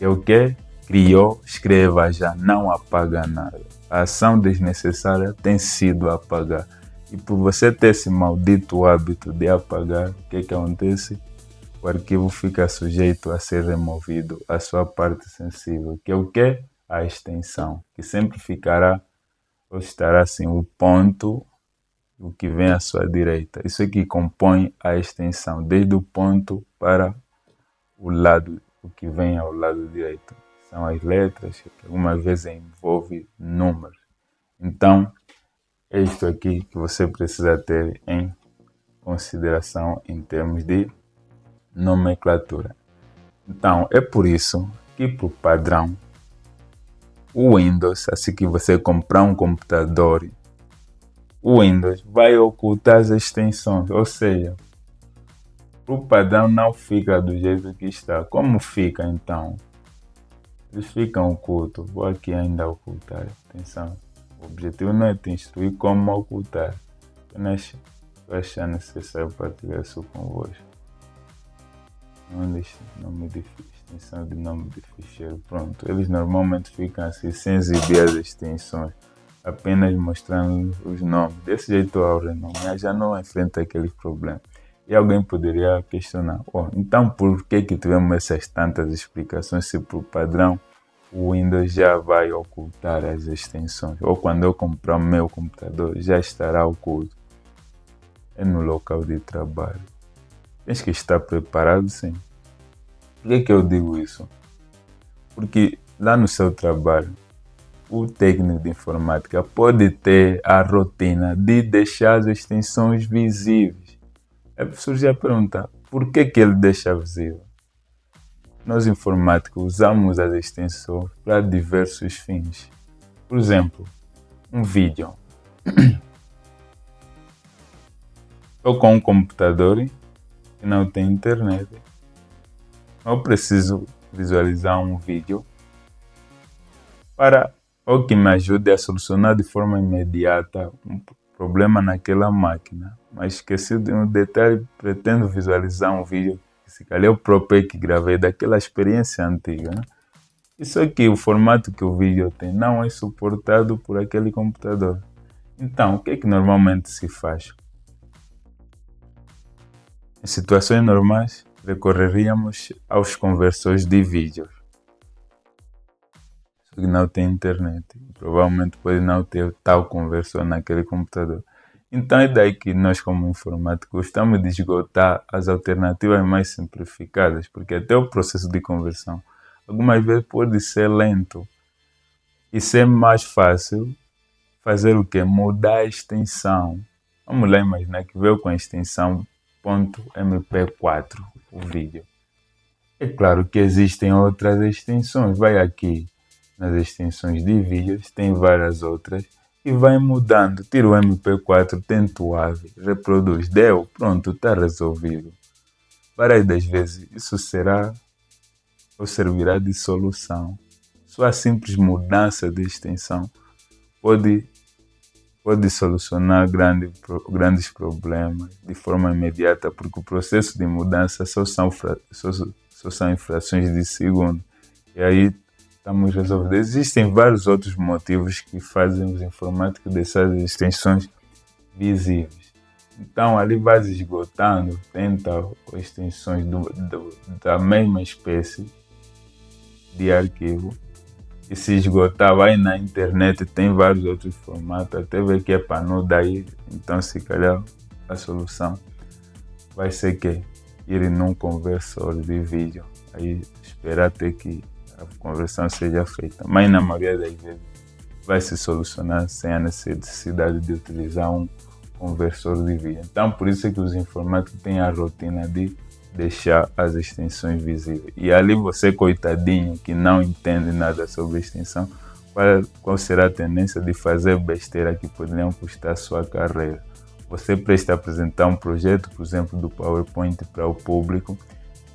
É o que? Criou, escreva já, não apaga nada. A ação desnecessária tem sido apagar. E por você ter esse maldito hábito de apagar, o que acontece? o arquivo fica sujeito a ser removido a sua parte sensível, que é o quê? A extensão, que sempre ficará ou estará assim o ponto, o que vem à sua direita. Isso aqui compõe a extensão, desde o ponto para o lado, o que vem ao lado direito. São as letras, que algumas vezes envolve números. Então, é isto aqui que você precisa ter em consideração em termos de nomenclatura. Então, é por isso que, por padrão, o Windows, assim que você comprar um computador, o Windows vai ocultar as extensões, ou seja, o padrão não fica do jeito que está. Como fica então? Eles ficam ocultos. Vou aqui ainda ocultar. Atenção. O objetivo não é te instruir como ocultar. Apenas vou achar necessário partilhar isso convosco. Não deixe nome de extensão de nome de ficheiro. Pronto. Eles normalmente ficam assim sem exibir as extensões. Apenas mostrando os nomes. Desse jeito ao renomear já não enfrenta aquele problema. E alguém poderia questionar, então por que tivemos essas tantas explicações se por padrão o Windows já vai ocultar as extensões? Ou quando eu comprar o meu computador já estará oculto? É no local de trabalho. Tens que estar preparado, sim. Por que eu digo isso? Porque lá no seu trabalho, o técnico de informática pode ter a rotina de deixar as extensões visíveis. Surge a pergunta, por que ele deixa visível? Nós informáticos usamos as extensões para diversos fins. Por exemplo, um vídeo. Estou com um computador que não tem internet. Eu preciso visualizar um vídeo para ou que me ajude a solucionar de forma imediata um problema naquela máquina. Mas esqueci de um detalhe, pretendo visualizar um vídeo que se calhar eu próprio que gravei daquela experiência antiga. Né? Isso aqui, o formato que o vídeo tem, não é suportado por aquele computador. Então, o que é que normalmente se faz? Em situações normais, recorreríamos aos conversores de vídeos. Só que não tem internet. Provavelmente pode não ter tal conversor naquele computador. Então é daí que nós, como informáticos, gostamos de esgotar as alternativas mais simplificadas, porque até o processo de conversão algumas vezes pode ser lento e ser mais fácil fazer o que? Mudar a extensão. Vamos lá imaginar que veio com a extensão .mp4 o vídeo. É claro que existem outras extensões. Vai aqui nas extensões de vídeos, tem várias outras. E vai mudando, tira o MP4, tenta o AVI, reproduz, deu, pronto, está resolvido. Várias das vezes isso será ou servirá de solução. Só a simples mudança de extensão pode solucionar grandes problemas de forma imediata, porque o processo de mudança só são infrações de segundo. E aí estamos resolvendo. Existem vários outros motivos que fazem os informáticos deixar as extensões visíveis. Então ali vai esgotando, tenta extensões da mesma espécie de arquivo. E se esgotar, vai na internet, tem vários outros formatos, até ver que é para não daí. Então se calhar a solução vai ser que ir num conversor de vídeo, aí esperar até que a conversão seja feita. Mas na maioria das vezes vai se solucionar sem a necessidade de utilizar um conversor de vídeo. Então por isso é que os informáticos têm a rotina de deixar as extensões visíveis. E ali você, coitadinho, que não entende nada sobre extensão, qual será a tendência de fazer besteira que poderiam custar sua carreira? Você presta a apresentar um projeto, por exemplo, do PowerPoint para o público,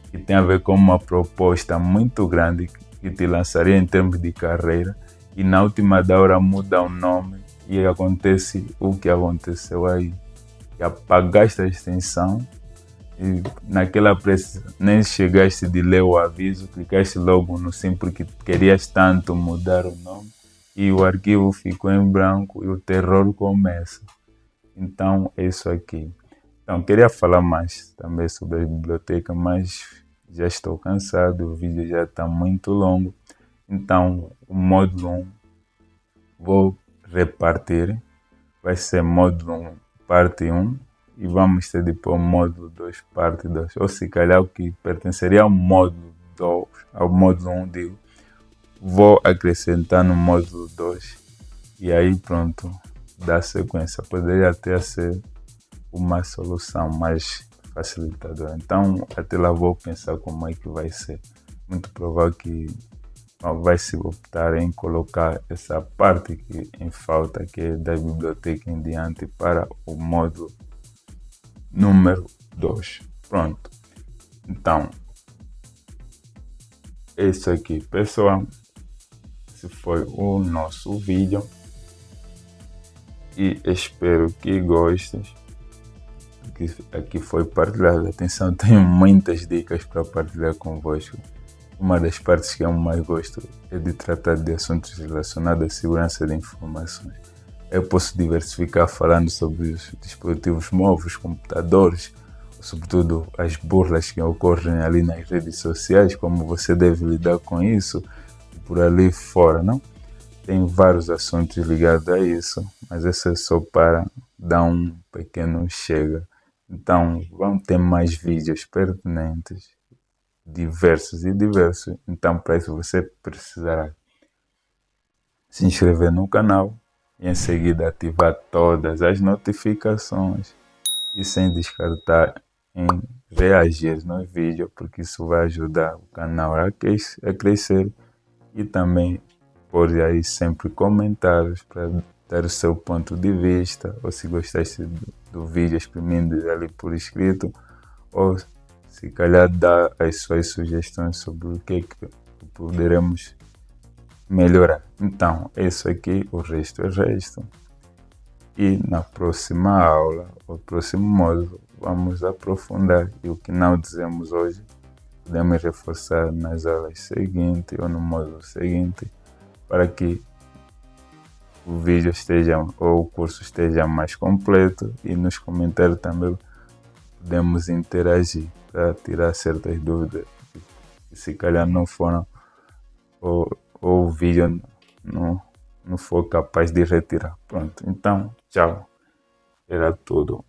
que tem a ver com uma proposta muito grande que te lançaria em termos de carreira, e na última da hora muda o nome e acontece o que aconteceu aí. Que apagaste a extensão e naquela pressa nem chegaste de ler o aviso, clicaste logo no sim porque querias tanto mudar o nome e o arquivo ficou em branco e o terror começa. Então é isso aqui. Então, queria falar mais também sobre a biblioteca, mas já estou cansado, o vídeo já está muito longo. Então, o módulo 1 vou repartir, vai ser módulo 1 parte 1 e vamos ter depois o módulo 2 parte 2. Ou se calhar o que pertenceria ao módulo 2, ao módulo 1, digo, vou acrescentar no módulo 2 e aí pronto, dá sequência. Poderia até ser uma solução mais facilitadora. Então, até lá vou pensar como é que vai ser. Muito provável que vai se optar em colocar essa parte que em falta, que é da biblioteca em diante, para o módulo número 2. Pronto. Então, é isso aqui, pessoal. Esse foi o nosso vídeo e espero que gostes. Aqui foi partilhado. Atenção, tenho muitas dicas para partilhar convosco. Uma das partes que eu mais gosto é de tratar de assuntos relacionados à segurança de informações. Eu posso diversificar falando sobre os dispositivos móveis, computadores, sobretudo as burlas que ocorrem ali nas redes sociais, como você deve lidar com isso e por ali fora, não? Tem vários assuntos ligados a isso, mas esse é só para dar um pequeno chega. Então, vão ter mais vídeos pertinentes, diversos. Então, para isso você precisará se inscrever no canal e em seguida ativar todas as notificações e sem descartar em reagir no vídeo, porque isso vai ajudar o canal a crescer e também pode aí sempre comentários para dar o seu ponto de vista, ou se gostaste do vídeo exprimindo ali por escrito, ou se calhar dar as suas sugestões sobre o que poderemos melhorar. Então, é isso aqui, o resto é resto. E na próxima aula, o próximo módulo, vamos aprofundar. E o que não dizemos hoje, podemos reforçar nas aulas seguintes ou no módulo seguinte, para que o vídeo esteja, ou o curso esteja mais completo, e nos comentários também podemos interagir para tirar certas dúvidas que se calhar não foram, ou o vídeo não for capaz de retirar. Pronto, então, tchau. Era tudo.